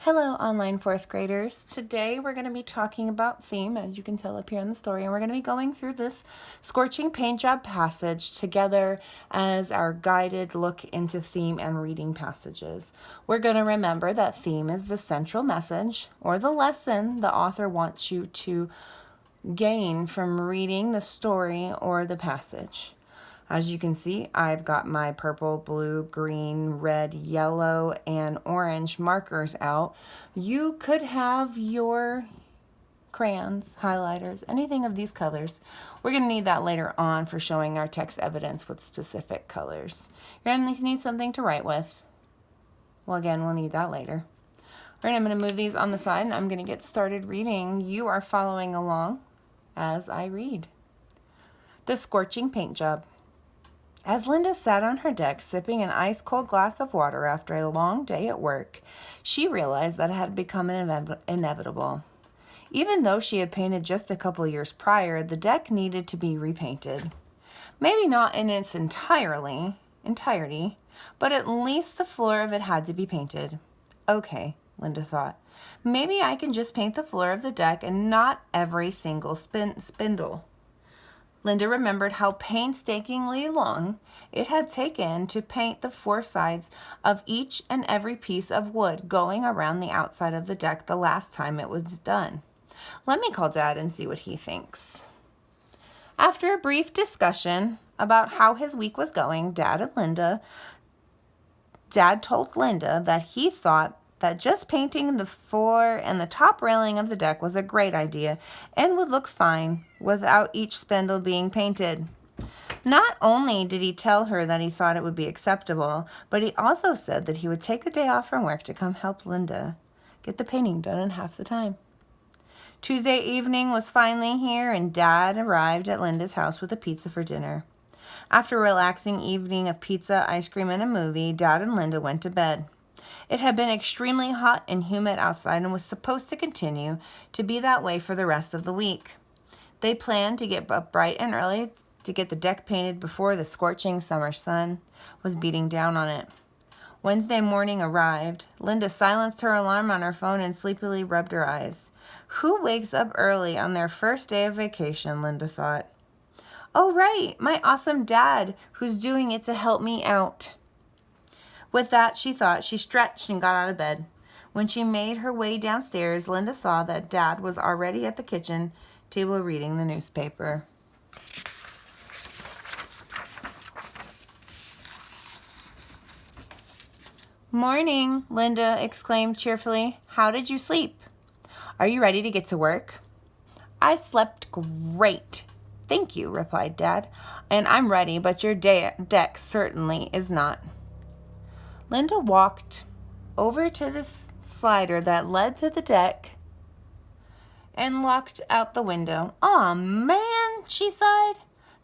Hello, online fourth graders. Today we're going to be talking about theme, as you can tell up here in the story, and we're going to be going through this Scorching paint job passage together as our guided look into theme and reading passages. We're going to remember that theme is the central message or the lesson the author wants you to gain from reading the story or the passage. As you can see, I've got my purple, blue, green, red, yellow, and orange markers out. You could have your crayons, highlighters, anything of these colors. We're going to need that later on for showing our text evidence with specific colors. You're going to need something to write with. Well, again, we'll need that later. All right, I'm going to move these on the side, and I'm going to get started reading. You are following along as I read. The Scorching Paint Job. As Linda sat on her deck sipping an ice-cold glass of water after a long day at work, she realized that it had become inevitable. Even though she had painted just a couple years prior, the deck needed to be repainted. Maybe not in its entirety, but at least the floor of it had to be painted. Okay, Linda thought. Maybe I can just paint the floor of the deck and not every single spindle. Linda remembered how painstakingly long it had taken to paint the four sides of each and every piece of wood going around the outside of the deck the last time it was done. Let me call Dad and see what he thinks. After a brief discussion about how his week was going, Dad told Linda that he thought that just painting the floor and the top railing of the deck was a great idea and would look fine without each spindle being painted. Not only did he tell her that he thought it would be acceptable, but he also said that he would take the day off from work to come help Linda get the painting done in half the time. Tuesday evening was finally here, and Dad arrived at Linda's house with a pizza for dinner. After a relaxing evening of pizza, ice cream, and a movie, Dad and Linda went to bed. It had been extremely hot and humid outside and was supposed to continue to be that way for the rest of the week. They planned to get up bright and early to get the deck painted before the scorching summer sun was beating down on it. Wednesday morning arrived. Linda silenced her alarm on her phone and sleepily rubbed her eyes. Who wakes up early on their first day of vacation, Linda thought. Oh, right, my awesome dad, who's doing it to help me out. With that, she thought, she stretched and got out of bed. When she made her way downstairs, Linda saw that Dad was already at the kitchen table reading the newspaper. Morning, Linda exclaimed cheerfully. How did you sleep? Are you ready to get to work? I slept great. Thank you, replied Dad. And I'm ready, but your deck certainly is not. Linda walked over to the slider that led to the deck and looked out the window. Aw, man, she sighed.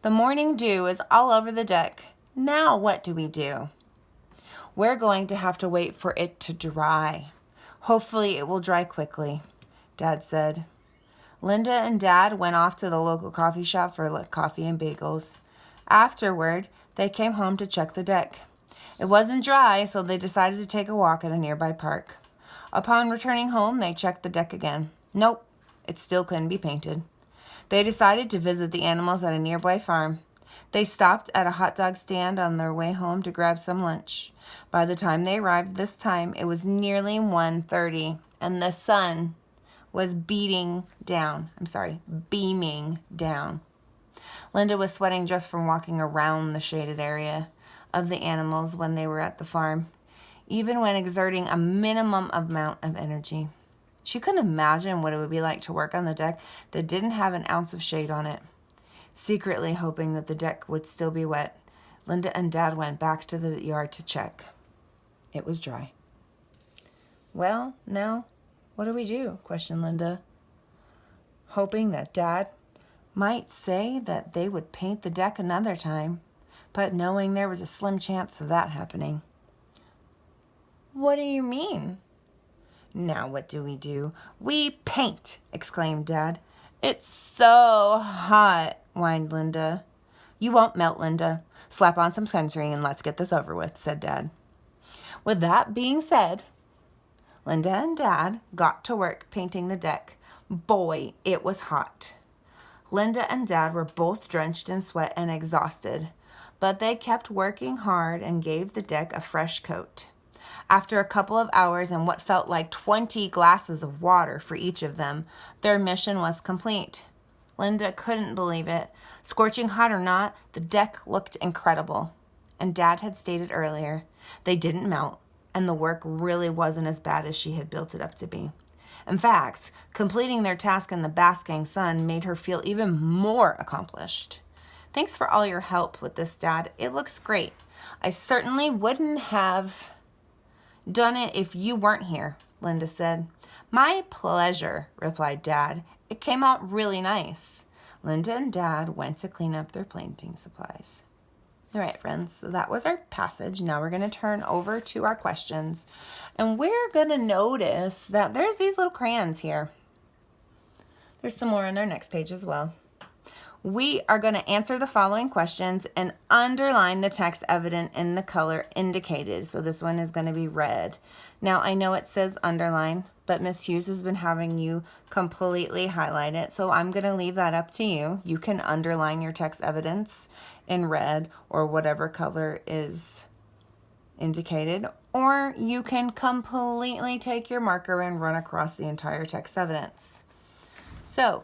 The morning dew is all over the deck. Now what do we do? We're going to have to wait for it to dry. Hopefully it will dry quickly, Dad said. Linda and Dad went off to the local coffee shop for coffee and bagels. Afterward, they came home to check the deck. It wasn't dry, so they decided to take a walk at a nearby park. Upon returning home, they checked the deck again. Nope, it still couldn't be painted. They decided to visit the animals at a nearby farm. They stopped at a hot dog stand on their way home to grab some lunch. By the time they arrived this time, it was nearly 1:30, and the sun was beaming down. Linda was sweating just from walking around the shaded area of the animals when they were at the farm, even when exerting a minimum amount of energy. She couldn't imagine what it would be like to work on the deck that didn't have an ounce of shade on it. Secretly hoping that the deck would still be wet, Linda and Dad went back to the yard to check. It was dry. Well, now, what do we do? Questioned Linda, hoping that Dad might say that they would paint the deck another time, but knowing there was a slim chance of that happening. What do you mean? Now what do? We paint, exclaimed Dad. It's so hot, whined Linda. You won't melt, Linda. Slap on some sunscreen and let's get this over with, said Dad. With that being said, Linda and Dad got to work painting the deck. Boy, it was hot. Linda and Dad were both drenched in sweat and exhausted, but they kept working hard and gave the deck a fresh coat. After a couple of hours and what felt like 20 glasses of water for each of them, their mission was complete. Linda couldn't believe it. Scorching hot or not, the deck looked incredible. And Dad had stated earlier, they didn't melt, and the work really wasn't as bad as she had built it up to be. In fact, completing their task in the basking sun made her feel even more accomplished. Thanks for all your help with this, Dad. It looks great. I certainly wouldn't have done it if you weren't here, Linda said. My pleasure, replied Dad. It came out really nice. Linda and Dad went to clean up their painting supplies. All right, friends, so that was our passage. Now we're going to turn over to our questions. And we're going to notice that there's these little crayons here. There's some more on our next page as well. We are going to answer the following questions and underline the text evident in the color indicated. So this one is going to be red. Now, I know it says underline, but Miss Hughes has been having you completely highlight it. So I'm going to leave that up to you. You can underline your text evidence in red or whatever color is indicated, or you can completely take your marker and run across the entire text evidence. So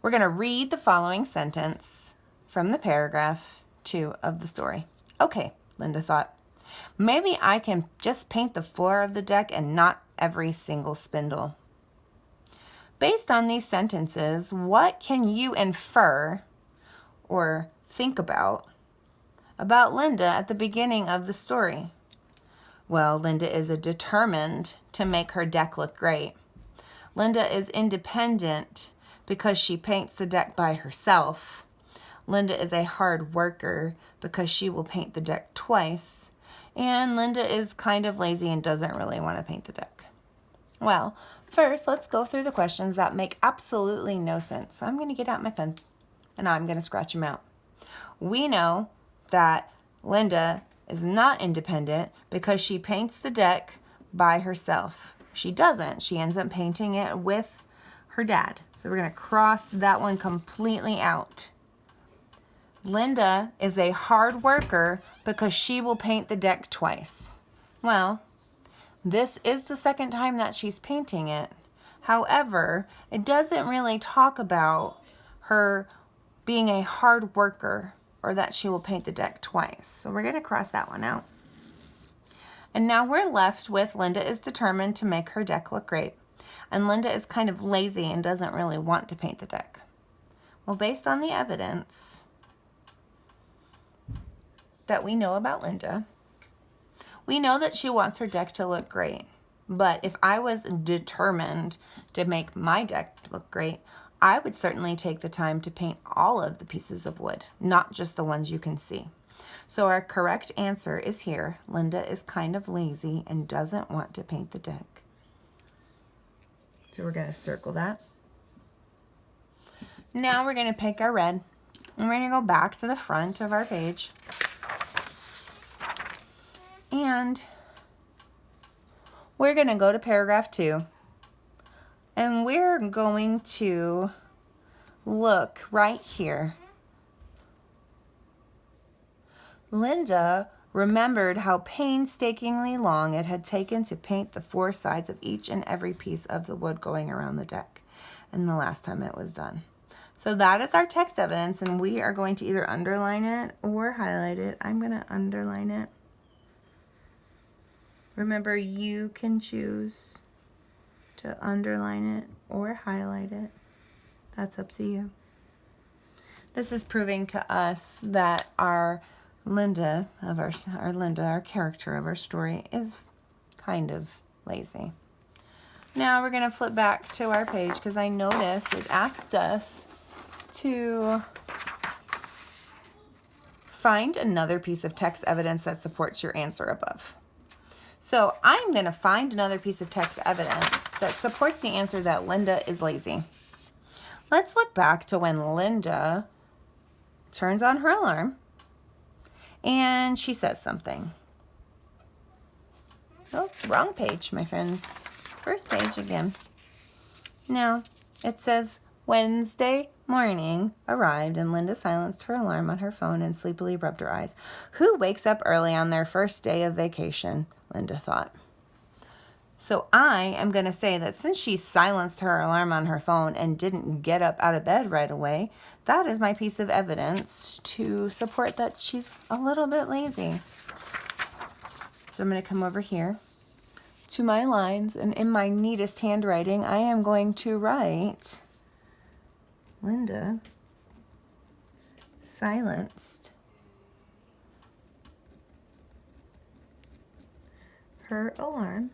we're going to read the following sentence from the paragraph 2 of the story. Okay, Linda thought. Maybe I can just paint the floor of the deck and not every single spindle. Based on these sentences, what can you infer or think about Linda at the beginning of the story? Well, Linda is determined to make her deck look great. Linda is independent because she paints the deck by herself. Linda is a hard worker because she will paint the deck twice. And Linda is kind of lazy and doesn't really want to paint the deck. Well, first, let's go through the questions that make absolutely no sense. So I'm going to get out my pen and I'm going to scratch them out. We know that Linda is not independent because she paints the deck by herself. She doesn't. She ends up painting it with her dad. So we're going to cross that one completely out. Linda is a hard worker because she will paint the deck twice. Well, this is the second time that she's painting it. However, it doesn't really talk about her being a hard worker or that she will paint the deck twice. So we're going to cross that one out. And now we're left with Linda is determined to make her deck look great. And Linda is kind of lazy and doesn't really want to paint the deck. Well, based on the evidence that we know about Linda, we know that she wants her deck to look great. But if I was determined to make my deck look great, I would certainly take the time to paint all of the pieces of wood, not just the ones you can see. So our correct answer is here. Linda is kind of lazy and doesn't want to paint the deck. So we're going to circle that. Now we're going to pick our red, and we're going to go back to the front of our page. And we're going to go to paragraph 2. And we're going to look right here. Linda remembered how painstakingly long it had taken to paint the 4 sides of each and every piece of the wood going around the deck, and the last time it was done. So that is our text evidence, and we are going to either underline it or highlight it. I'm going to underline it. Remember, you can choose to underline it or highlight it. That's up to you. This is proving to us that our Linda, our character of our story, is kind of lazy. Now we're going to flip back to our page because I noticed it asked us to find another piece of text evidence that supports your answer above. So I'm going to find another piece of text evidence that supports the answer that Linda is lazy. Let's look back to when Linda turns on her alarm and she says something. Oh, wrong page, my friends. First page again. Now, it says, Wednesday morning arrived and Linda silenced her alarm on her phone and sleepily rubbed her eyes. Who wakes up early on their first day of vacation? Linda thought. So I am going to say that since she silenced her alarm on her phone and didn't get up out of bed right away, that is my piece of evidence to support that she's a little bit lazy. So I'm going to come over here to my lines, and in my neatest handwriting, I am going to write, Linda silenced her alarm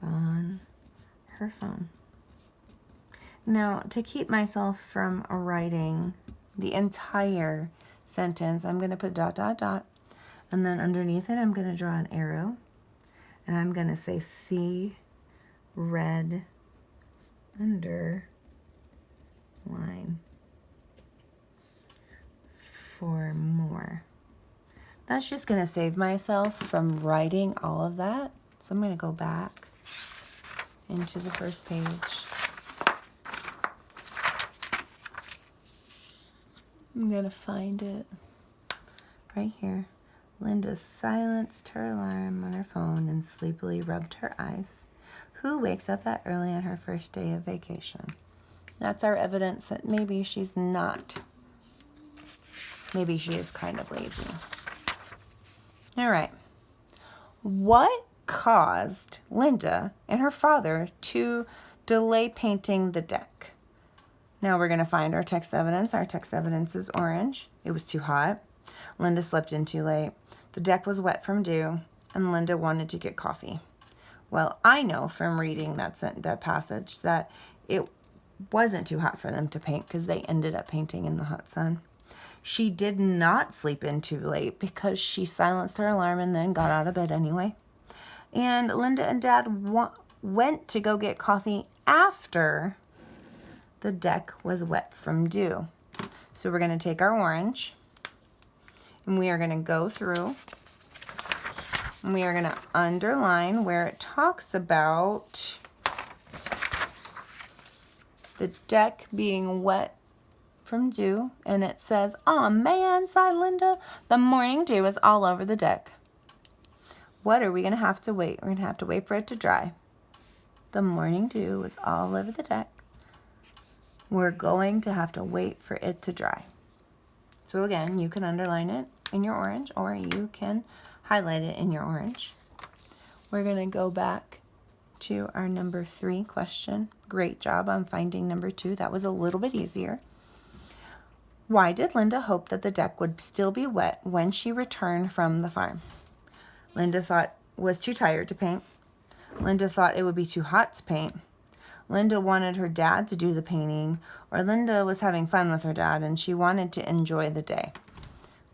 on her phone. Now, to keep myself from writing the entire sentence, I'm going to put ... and then underneath it I'm going to draw an arrow, and I'm going to say see red underline for more. That's just going to save myself from writing all of that. So I'm going to go back into the first page. I'm going to find it right here. Linda silenced her alarm on her phone and sleepily rubbed her eyes. Who wakes up that early on her first day of vacation? That's our evidence that maybe she's not. Maybe she is kind of lazy. All right. What caused Linda and her father to delay painting the deck? Now we're going to find our text evidence. Our text evidence is orange. It was too hot. Linda slept in too late. The deck was wet from dew, and Linda wanted to get coffee. Well, I know from reading that passage that it wasn't too hot for them to paint because they ended up painting in the hot sun. She did not sleep in too late because she silenced her alarm and then got out of bed anyway. And Linda and Dad went to go get coffee after the deck was wet from dew. So we're going to take our orange and we are going to go through and we are going to underline where it talks about the deck being wet from dew, and it says, "Aw man," sighed Linda, "the morning dew is all over the deck." What are we going to have to wait? We're going to have to wait for it to dry. The morning dew was all over the deck. We're going to have to wait for it to dry. So again, you can underline it in your orange or you can highlight it in your orange. We're going to go back to our number 3 question. Great job on finding number 2. That was a little bit easier. Why did Linda hope that the deck would still be wet when she returned from the farm? Linda was too tired to paint. Linda thought it would be too hot to paint. Linda wanted her dad to do the painting, or Linda was having fun with her dad and she wanted to enjoy the day.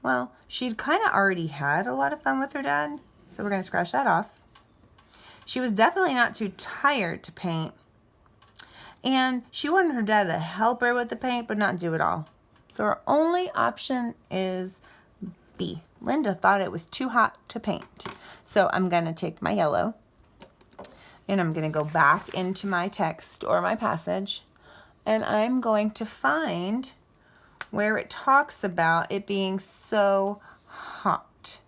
Well, she'd kind of already had a lot of fun with her dad, so we're going to scratch that off. She was definitely not too tired to paint, and she wanted her dad to help her with the paint but not do it all. So our only option is B. Linda thought it was too hot to paint. So I'm going to take my yellow and I'm going to go back into my text or my passage, and I'm going to find where it talks about it being so hot.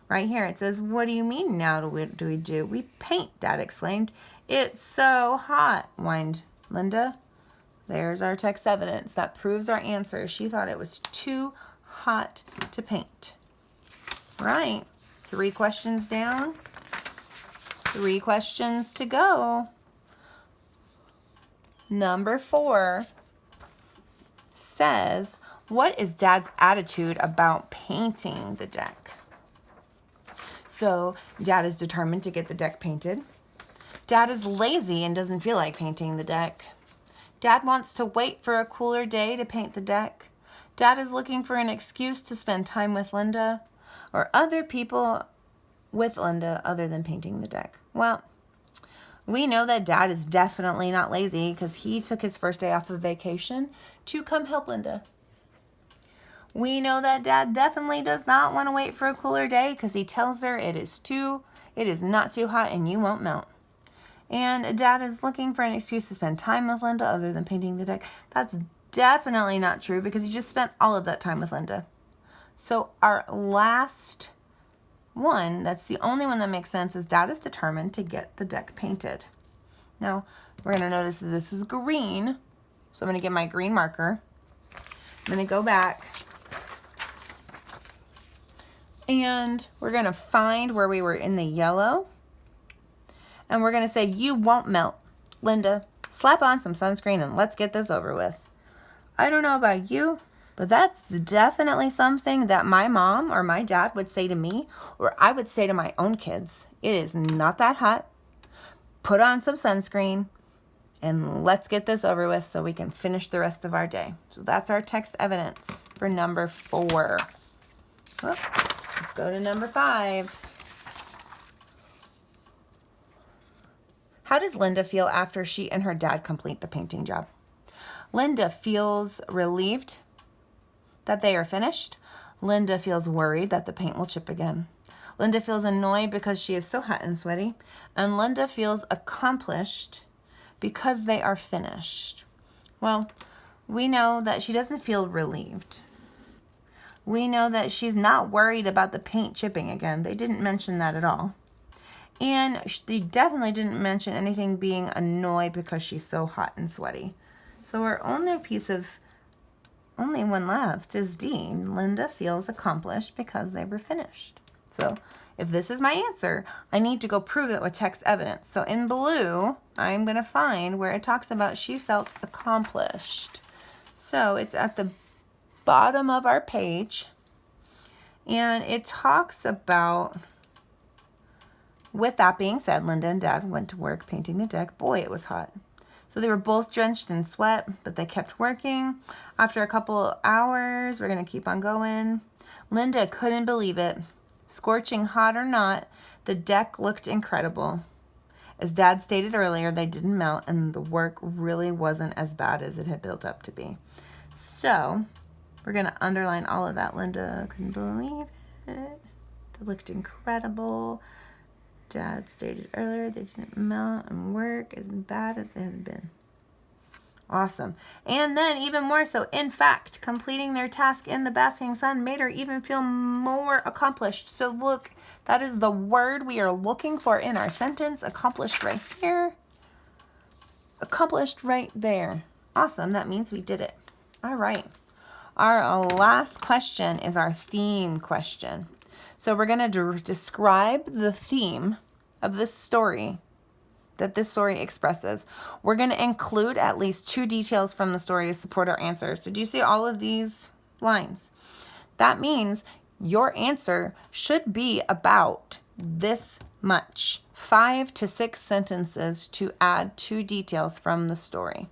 Right here it says, "What do you mean now do we do? We paint," Dad exclaimed. "It's so hot," whined Linda. There's our text evidence that proves our answer. She thought it was too hot to paint. Right. 3 questions down. 3 questions to go. Number 4 says, what is Dad's attitude about painting the deck? So Dad is determined to get the deck painted. Dad is lazy and doesn't feel like painting the deck. Dad wants to wait for a cooler day to paint the deck. Dad is looking for an excuse to spend time with Linda or other people with Linda other than painting the deck. Well, we know that Dad is definitely not lazy because he took his first day off of vacation to come help Linda. We know that Dad definitely does not want to wait for a cooler day because he tells her it is not too hot and you won't melt. And Dad is looking for an excuse to spend time with Linda other than painting the deck. That's definitely not true because he just spent all of that time with Linda. So our last one, that's the only one that makes sense, is Dad is determined to get the deck painted. Now, we're going to notice that this is green. So I'm going to get my green marker. I'm going to go back. And we're going to find where we were in the yellow. And we're going to say, you won't melt. Linda, slap on some sunscreen and let's get this over with. I don't know about you, but that's definitely something that my mom or my dad would say to me, or I would say to my own kids. It is not that hot. Put on some sunscreen and let's get this over with so we can finish the rest of our day. So that's our text evidence for number 4. Let's go to number 5. How does Linda feel after she and her dad complete the painting job? Linda feels relieved that they are finished. Linda feels worried that the paint will chip again. Linda feels annoyed because she is so hot and sweaty. And Linda feels accomplished because they are finished. Well, we know that she doesn't feel relieved. We know that she's not worried about the paint chipping again. They didn't mention that at all. And they definitely didn't mention anything being annoyed because she's so hot and sweaty. So our only one left is D. Linda feels accomplished because they were finished. So if this is my answer, I need to go prove it with text evidence. So in blue, I'm going to find where it talks about she felt accomplished. So it's at the bottom of our page. And it talks about, with that being said, Linda and Dad went to work painting the deck. Boy, it was hot. So they were both drenched in sweat, but they kept working. After a couple hours, we're going to keep on going. Linda couldn't believe it. Scorching hot or not, the deck looked incredible. As Dad stated earlier, they didn't melt, and the work really wasn't as bad as it had built up to be. So we're going to underline all of that. Linda couldn't believe it. They looked incredible. Dad stated earlier they didn't melt and work as bad as it had been. Awesome. And then even more so, in fact, completing their task in the basking sun made her even feel more accomplished. So look, that is the word we are looking for in our sentence. Accomplished right here. Accomplished right there. Awesome. That means we did it. All right. Our last question is our theme question. So we're going to describe the theme of this story that this story expresses. We're going to include at least 2 details from the story to support our answer. So do you see all of these lines? That means your answer should be about this much. 5 to 6 sentences to add 2 details from the story.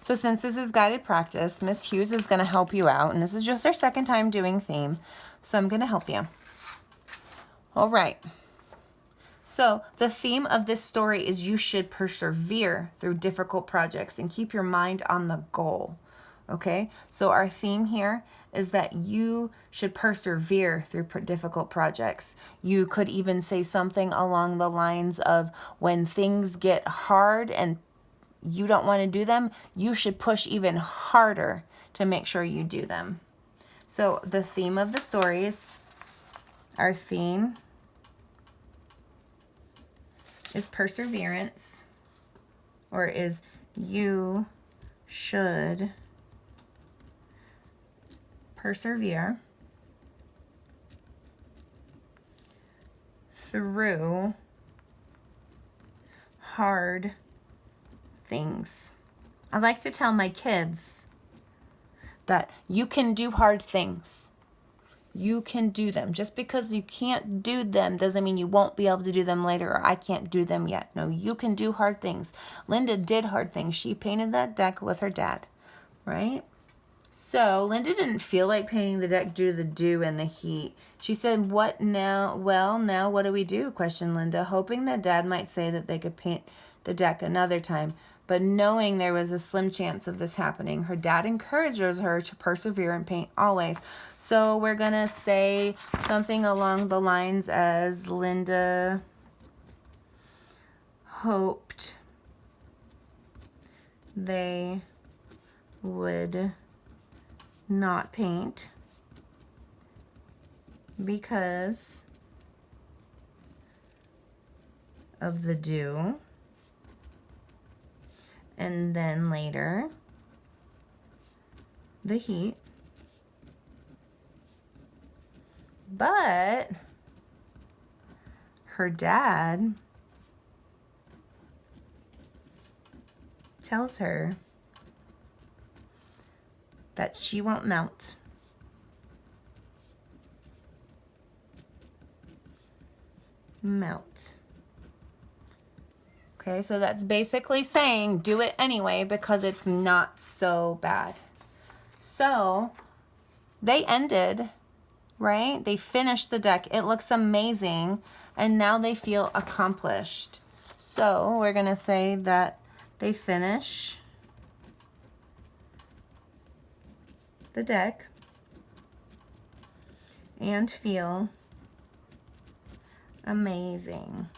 So since this is guided practice, Miss Hughes is going to help you out. And this is just our second time doing theme. So I'm going to help you. All right. So the theme of this story is you should persevere through difficult projects and keep your mind on the goal. Okay? So our theme here is that you should persevere through difficult projects. You could even say something along the lines of when things get hard and you don't want to do them, you should push even harder to make sure you do them. So the theme of the story is, our theme is perseverance, or is you should persevere through hard things. I like to tell my kids that you can do hard things. You can do them. Just because you can't do them doesn't mean you won't be able to do them later, or I can't do them yet. No, you can do hard things. Linda did hard things. She painted that deck with her dad, right? So Linda didn't feel like painting the deck due to the dew and the heat. She said, "What now? Well, what do we do?" questioned Linda, hoping that Dad might say that they could paint the deck another time. but knowing there was a slim chance of this happening, her dad encourages her to persevere and paint always. So we're going to say something along the lines as Linda hoped they would not paint because of the dew, and then later the heat. But her dad tells her that she won't melt. Okay, so that's basically saying do it anyway because it's not so bad. So they ended, right? They finished the deck. It looks amazing, and now they feel accomplished. So we're going to say that they finish the deck and feel amazing.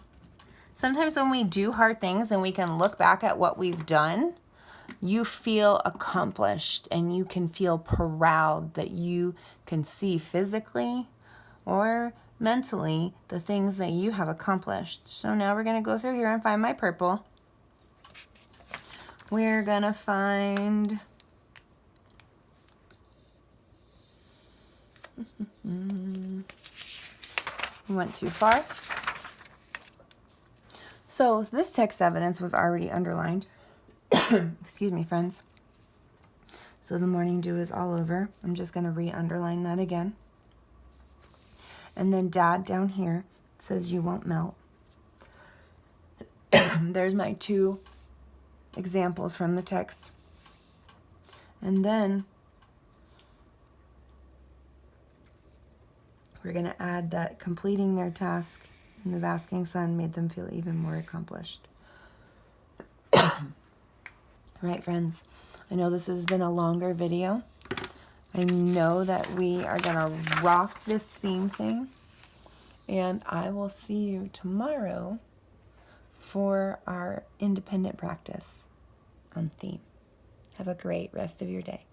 Sometimes when we do hard things and we can look back at what we've done, you feel accomplished and you can feel proud that you can see physically or mentally the things that you have accomplished. So now we're going to go through here and find my purple. We're going to find went too far. So this text evidence was already underlined. Excuse me, friends. So the morning dew is all over. I'm just going to re-underline that again. And then Dad down here says you won't melt. There's my two examples from the text. And then we're going to add that completing their task in the basking sun made them feel even more accomplished. All right, friends, I know this has been a longer video. I know that we are going to rock this theme thing, and I will see you tomorrow for our independent practice on theme. Have a great rest of your day.